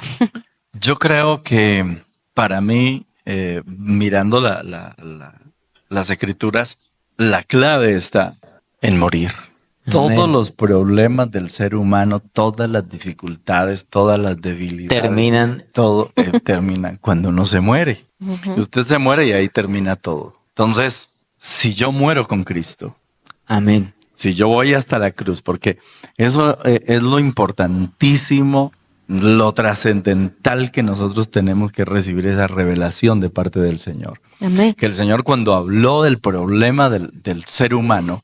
Speaker 2: Yo creo que para mí, mirando las escrituras, la clave está en morir. Todos
Speaker 3: Amén.
Speaker 2: los problemas del ser humano, todas las dificultades, todas las debilidades,
Speaker 3: Terminan.
Speaker 2: todo termina cuando uno se muere. Usted se muere y ahí termina todo. Entonces, si yo muero con Cristo,
Speaker 3: Amén.
Speaker 2: si yo voy hasta la cruz, porque eso es lo importantísimo, lo trascendental que nosotros tenemos que recibir esa revelación de parte del Señor.
Speaker 1: Amén.
Speaker 2: Que el Señor cuando habló del problema del ser humano,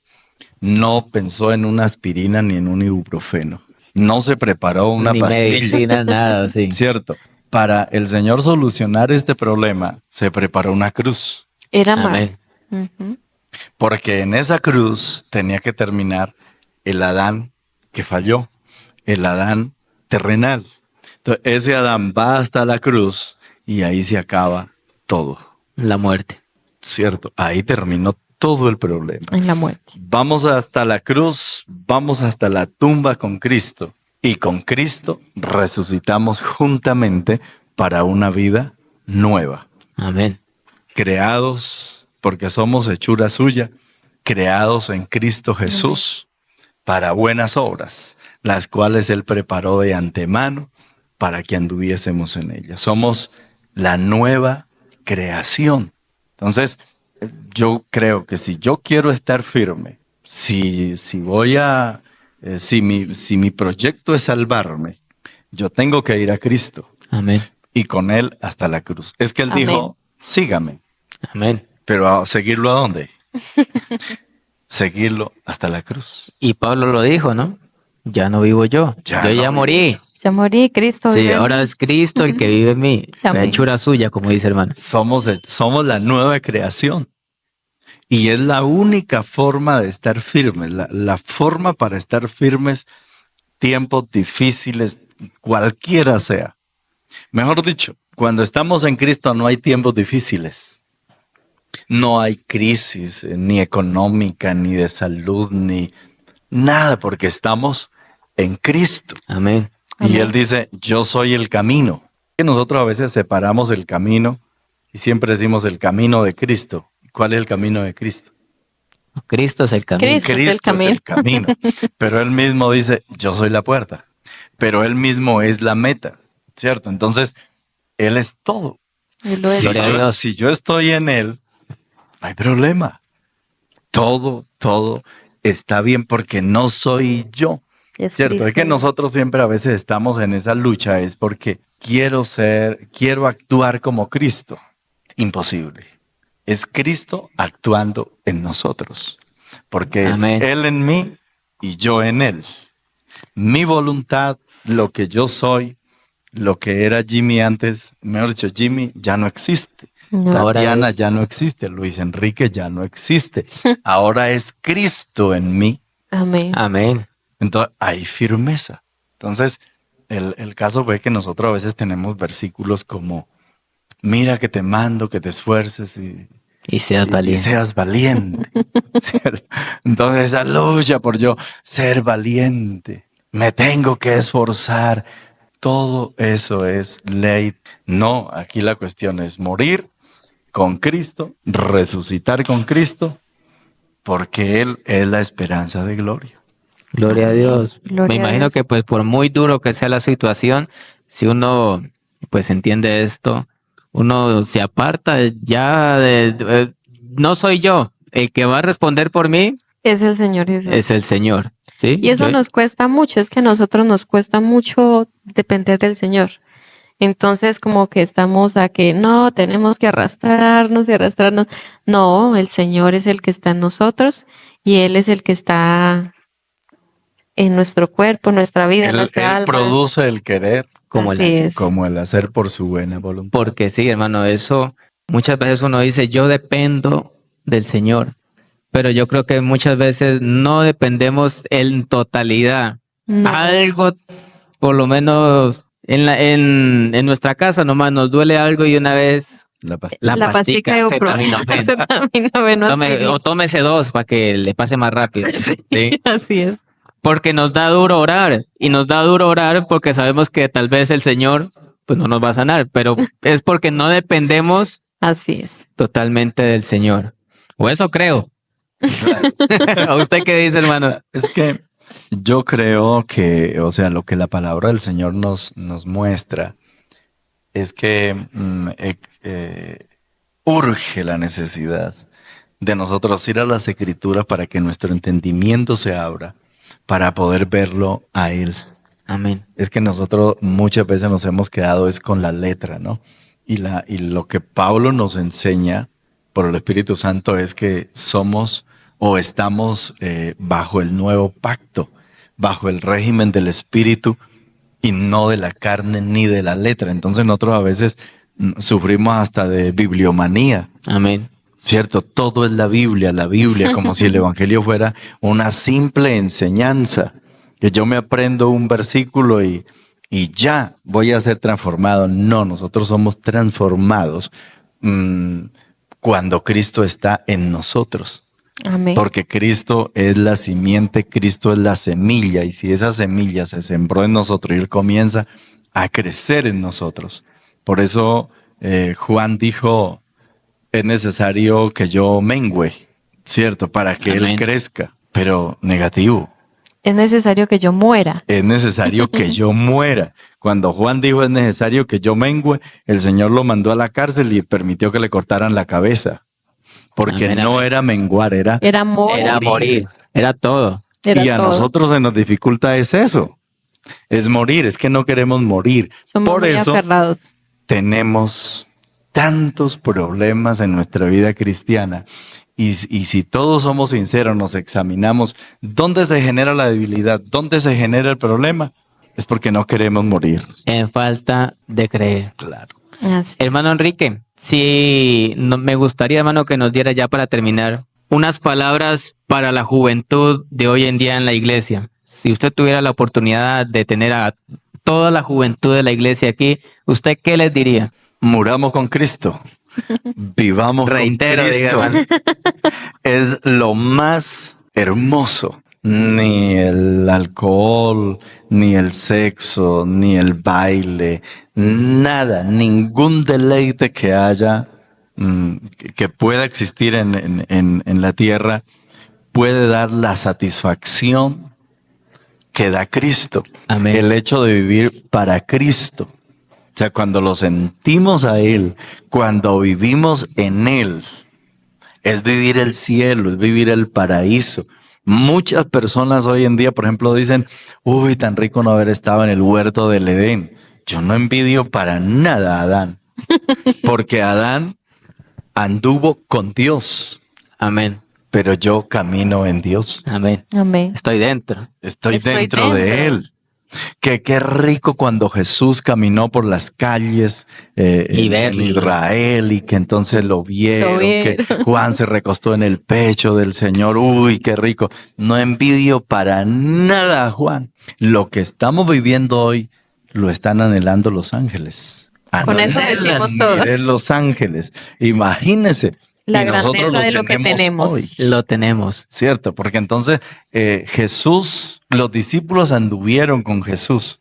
Speaker 2: no pensó en una aspirina ni en un ibuprofeno. No se preparó una
Speaker 3: Ni
Speaker 2: pastilla.
Speaker 3: medicina, nada, sí.
Speaker 2: Cierto. Para el Señor solucionar este problema, se preparó una cruz.
Speaker 1: Era mal.
Speaker 3: Amén.
Speaker 1: Ujú.
Speaker 2: Porque en esa cruz tenía que terminar el Adán que falló, el Adán terrenal. Entonces, ese Adán va hasta la cruz y ahí se acaba todo.
Speaker 3: La muerte.
Speaker 2: Cierto, ahí terminó todo el problema.
Speaker 1: En la muerte.
Speaker 2: Vamos hasta la cruz, vamos hasta la tumba con Cristo y con Cristo resucitamos juntamente para una vida nueva.
Speaker 3: Amén.
Speaker 2: Creados, porque somos hechura suya, creados en Cristo Jesús para buenas obras, las cuales Él preparó de antemano para que anduviésemos en ellas. Somos la nueva creación. Entonces, yo creo que si yo quiero estar firme, si mi proyecto es salvarme, yo tengo que ir a Cristo
Speaker 3: Amén.
Speaker 2: y con Él hasta la cruz. Es que Él
Speaker 1: Amén.
Speaker 2: dijo, sígame,
Speaker 3: Amén.
Speaker 2: pero ¿a seguirlo a dónde? Seguirlo hasta la cruz.
Speaker 3: Y Pablo lo dijo, ¿no? Ya no vivo yo.
Speaker 2: Ya
Speaker 3: Yo
Speaker 2: no
Speaker 3: ya
Speaker 2: vivo
Speaker 3: morí.
Speaker 2: yo.
Speaker 1: Ya morí, Cristo.
Speaker 3: Sí,
Speaker 1: vive en
Speaker 3: ahora
Speaker 1: mí.
Speaker 3: es Cristo el que vive en mí. La
Speaker 1: Amén.
Speaker 3: hechura suya, como dice hermano.
Speaker 2: Somos la nueva creación. Y es la única forma de estar firmes. La forma para estar firmes, tiempos difíciles, cualquiera sea, Mejor dicho, cuando estamos en Cristo no hay tiempos difíciles. No hay crisis ni económica, ni de salud, ni nada, porque estamos en Cristo.
Speaker 3: Amén.
Speaker 2: Y Él dice, yo soy el camino. Que nosotros a veces separamos el camino y siempre decimos el camino de Cristo. ¿Cuál es el camino de Cristo?
Speaker 3: Cristo es el camino.
Speaker 1: Cristo es el
Speaker 2: camino. Pero Él mismo dice, yo soy la puerta. Pero Él mismo es la meta, ¿cierto? Entonces, Él es todo.
Speaker 1: Y lo es.
Speaker 3: Gloria a Dios.
Speaker 2: Si yo estoy en Él, no hay problema. Todo está bien porque no soy yo.
Speaker 1: Es
Speaker 2: Cierto,
Speaker 1: Cristo.
Speaker 2: es que nosotros siempre a veces estamos en esa lucha, es porque quiero actuar como Cristo. Imposible. Es Cristo actuando en nosotros, porque
Speaker 3: Amén.
Speaker 2: es Él en mí y yo en Él. Mi voluntad, lo que yo soy, lo que era Jimmy antes, mejor dicho, Jimmy ya no existe.
Speaker 1: No.
Speaker 3: Ahora
Speaker 2: Tatiana
Speaker 3: es-
Speaker 2: ya no existe, Luis Enrique ya no existe. Ahora es Cristo en mí.
Speaker 1: Amén.
Speaker 3: Amén.
Speaker 2: Entonces hay firmeza. Entonces, el caso fue que nosotros a veces tenemos versículos como, mira que te mando, que te esfuerces
Speaker 3: Y seas
Speaker 2: y
Speaker 3: valiente.
Speaker 2: seas valiente. ¿Cierto? Entonces esa lucha por yo ser valiente, me tengo que esforzar. Todo eso es ley. No, aquí la cuestión es morir con Cristo, resucitar con Cristo, porque Él es la esperanza de gloria.
Speaker 3: Gloria a Dios.
Speaker 1: Gloria
Speaker 3: Me
Speaker 1: a
Speaker 3: imagino
Speaker 1: Dios.
Speaker 3: que pues por muy duro que sea la situación, si uno pues entiende esto, uno se aparta ya no soy yo, el que va a responder por mí
Speaker 1: Es el Señor Jesús.
Speaker 3: es el Señor. ¿Sí?
Speaker 1: Y eso
Speaker 3: Yo-
Speaker 1: nos cuesta mucho, es que a nosotros nos cuesta mucho depender del Señor. Entonces, como que estamos a que no, tenemos que arrastrarnos y arrastrarnos. No, el Señor es el que está en nosotros y Él es el que está en nuestro cuerpo, en nuestra vida, en
Speaker 2: Él
Speaker 1: nuestra alma.
Speaker 2: produce el querer
Speaker 3: como el
Speaker 1: Así
Speaker 3: hacer.
Speaker 1: es.
Speaker 2: como el hacer por su buena voluntad.
Speaker 3: Porque sí, hermano, eso muchas veces uno dice, yo dependo del Señor, pero yo creo que muchas veces no dependemos en totalidad.
Speaker 1: No.
Speaker 3: Algo, por lo menos en nuestra casa nomás nos duele algo y una vez
Speaker 2: La pastilla.
Speaker 3: la pastica
Speaker 1: de
Speaker 3: acetaminofén.
Speaker 1: acetaminofén.
Speaker 3: O tómese 2 para que le pase más rápido. ¿Sí?
Speaker 1: Así es.
Speaker 3: Porque nos da duro orar y nos da duro orar porque sabemos que tal vez el Señor pues no nos va a sanar, pero es porque no dependemos
Speaker 1: Así es.
Speaker 3: totalmente del Señor. O eso creo. ¿A usted qué dice, hermano?
Speaker 2: Es que yo creo que, o sea, lo que la palabra del Señor nos muestra es que urge la necesidad de nosotros ir a las Escrituras para que nuestro entendimiento se abra, para poder verlo a Él.
Speaker 3: Amén.
Speaker 2: Es que nosotros muchas veces nos hemos quedado es con la letra, ¿no? Y lo que Pablo nos enseña por el Espíritu Santo es que somos o estamos bajo el nuevo pacto, bajo el régimen del Espíritu y no de la carne ni de la letra. Entonces nosotros a veces sufrimos hasta de bibliomanía.
Speaker 3: Amén.
Speaker 2: Cierto, todo es la Biblia, como si el Evangelio fuera una simple enseñanza, que yo me aprendo un versículo y ya voy a ser transformado. No, nosotros somos transformados cuando Cristo está en nosotros.
Speaker 1: Amén.
Speaker 2: Porque Cristo es la simiente, Cristo es la semilla, y si esa semilla se sembró en nosotros y Él comienza a crecer en nosotros. Por eso Juan dijo, es necesario que yo mengüe, ¿cierto? Para que
Speaker 3: Amén.
Speaker 2: Él crezca, pero negativo.
Speaker 1: Es necesario que yo muera.
Speaker 2: Es necesario que yo muera. Cuando Juan dijo es necesario que yo mengüe, el Señor lo mandó a la cárcel y permitió que le cortaran la cabeza. Porque
Speaker 3: Amén,
Speaker 2: no
Speaker 3: amén.
Speaker 2: era menguar, era
Speaker 1: Era amor.
Speaker 3: Era morir. Era todo.
Speaker 1: Era
Speaker 2: y a
Speaker 1: todo.
Speaker 2: nosotros se nos dificulta es eso. Es morir, es que no queremos morir.
Speaker 1: Somos
Speaker 2: Por
Speaker 1: muy
Speaker 2: eso
Speaker 1: aferrados.
Speaker 2: tenemos tantos problemas en nuestra vida cristiana. Y si todos somos sinceros, nos examinamos, ¿dónde se genera la debilidad? ¿Dónde se genera el problema? Es porque no queremos morir.
Speaker 3: En falta de creer.
Speaker 2: Claro.
Speaker 1: Así.
Speaker 3: Hermano Enrique, sí, me gustaría, hermano, que nos diera ya para terminar unas palabras para la juventud de hoy en día en la iglesia. Si usted tuviera la oportunidad de tener a toda la juventud de la iglesia aquí, ¿usted qué les diría?
Speaker 2: Muramos con Cristo. Vivamos
Speaker 3: Reitero,
Speaker 2: con Cristo.
Speaker 3: diga, hermano.
Speaker 2: Es lo más hermoso. Ni el alcohol, ni el sexo, ni el baile, nada, ningún deleite que haya, que pueda existir en la tierra, puede dar la satisfacción que da Cristo.
Speaker 3: Amén.
Speaker 2: El hecho de vivir para Cristo. O sea, cuando lo sentimos a Él, cuando vivimos en Él, es vivir el cielo, es vivir el paraíso. Muchas personas hoy en día, por ejemplo, dicen, uy, tan rico no haber estado en el huerto del Edén. Yo no envidio para nada a Adán, porque Adán anduvo con Dios,
Speaker 3: Amén.
Speaker 2: pero yo camino en Dios.
Speaker 3: Amén.
Speaker 1: Amén.
Speaker 3: Estoy dentro.
Speaker 2: Estoy dentro de Él. Que qué rico cuando Jesús caminó por las calles
Speaker 3: Y
Speaker 2: en
Speaker 3: verlo.
Speaker 2: Israel y que entonces lo vieron,
Speaker 1: Lo vieron.
Speaker 2: que Juan se recostó en el pecho del Señor. Uy, qué rico. No envidio para nada a Juan. Lo que estamos viviendo hoy lo están anhelando los ángeles.
Speaker 1: Con eso
Speaker 2: Anhelan
Speaker 1: decimos todos.
Speaker 2: ver los ángeles. Imagínense.
Speaker 1: La
Speaker 2: y nosotros
Speaker 1: grandeza de lo que tenemos.
Speaker 2: hoy.
Speaker 3: Lo tenemos.
Speaker 2: Cierto, porque entonces Jesús, los discípulos anduvieron con Jesús.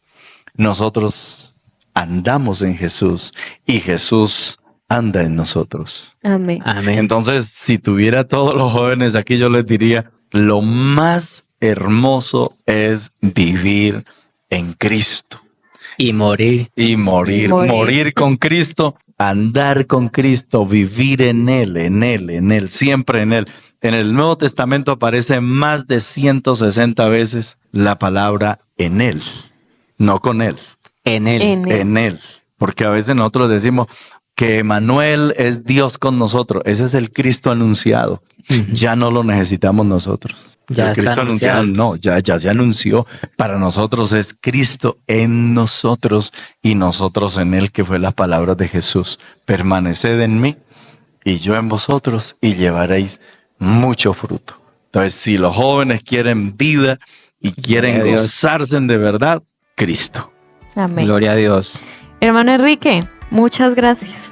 Speaker 2: Nosotros andamos en Jesús y Jesús anda en nosotros.
Speaker 1: Amén.
Speaker 3: Amén.
Speaker 2: Entonces, si tuviera todos los jóvenes aquí, yo les diría, lo más hermoso es vivir en Cristo
Speaker 3: Y morir.
Speaker 2: y morir,
Speaker 1: Morir.
Speaker 2: morir con Cristo, andar con Cristo, vivir en Él, siempre en Él. En el Nuevo Testamento aparece más de 160 veces la palabra en Él, no con Él,
Speaker 3: En él.
Speaker 1: En él.
Speaker 2: en Él. Porque a veces nosotros decimos que Emmanuel es Dios con nosotros. Ese es el Cristo anunciado. Ya no lo necesitamos nosotros.
Speaker 3: Ya
Speaker 2: el
Speaker 3: está
Speaker 2: Cristo anunciado
Speaker 3: anunciado.
Speaker 2: no, ya se anunció. Para nosotros es Cristo en nosotros y nosotros en Él, que fue la palabra de Jesús. Permaneced en mí y yo en vosotros y llevaréis mucho fruto. Entonces, si los jóvenes quieren vida y quieren
Speaker 3: Gloria a Dios.
Speaker 2: gozarse de verdad, Cristo.
Speaker 1: Amén.
Speaker 3: Gloria a Dios.
Speaker 1: Hermano Enrique, muchas gracias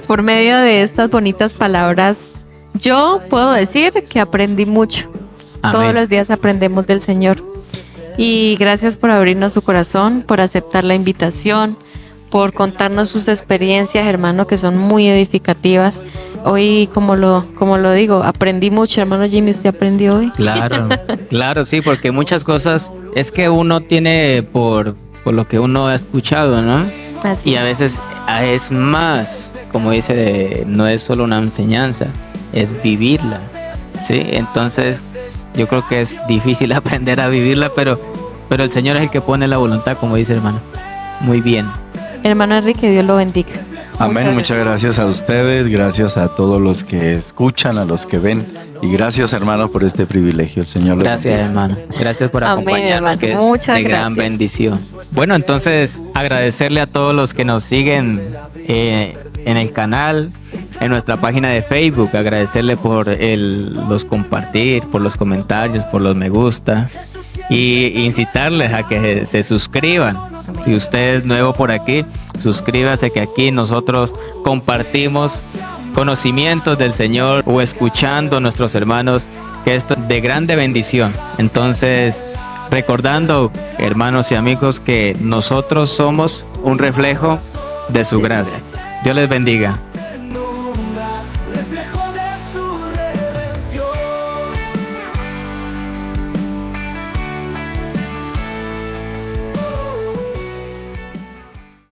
Speaker 1: por medio de estas bonitas palabras. Yo puedo decir que aprendí mucho.
Speaker 3: Amén.
Speaker 1: Todos los días aprendemos del Señor. Y gracias por abrirnos su corazón, por aceptar la invitación, por contarnos sus experiencias, hermano, que son muy edificativas. Hoy, como lo digo, aprendí mucho. Hermano Jimmy, ¿usted aprendió hoy?
Speaker 3: Claro, claro, sí, porque muchas cosas es que uno tiene por lo que uno ha escuchado, ¿no?
Speaker 1: Así
Speaker 3: Y a
Speaker 1: es.
Speaker 3: veces es más, como dice, no es solo una enseñanza, es vivirla, ¿sí? Entonces, yo creo que es difícil aprender a vivirla, pero el Señor es el que pone la voluntad, como dice hermano. Muy bien.
Speaker 1: Hermano Enrique, Dios lo bendiga.
Speaker 2: Amén, muchas gracias a ustedes, gracias a todos los que escuchan, a los que ven y gracias hermanos por este privilegio. El Señor les
Speaker 3: Gracias,
Speaker 2: bendiga.
Speaker 3: hermano. Gracias por
Speaker 1: Amén,
Speaker 3: acompañarnos,
Speaker 1: hermano.
Speaker 3: que es
Speaker 1: Muchas
Speaker 3: de gran
Speaker 1: gracias.
Speaker 3: bendición. Bueno, entonces agradecerle a todos los que nos siguen en el canal, en nuestra página de Facebook, agradecerle por los compartir, por los comentarios, por los me gusta y incitarles a que se suscriban. Si usted es nuevo por aquí, suscríbase, que aquí nosotros compartimos conocimientos del Señor o escuchando a nuestros hermanos, que esto es de grande bendición. Entonces, recordando, hermanos y amigos, que nosotros somos un reflejo de su gracia. Dios les bendiga.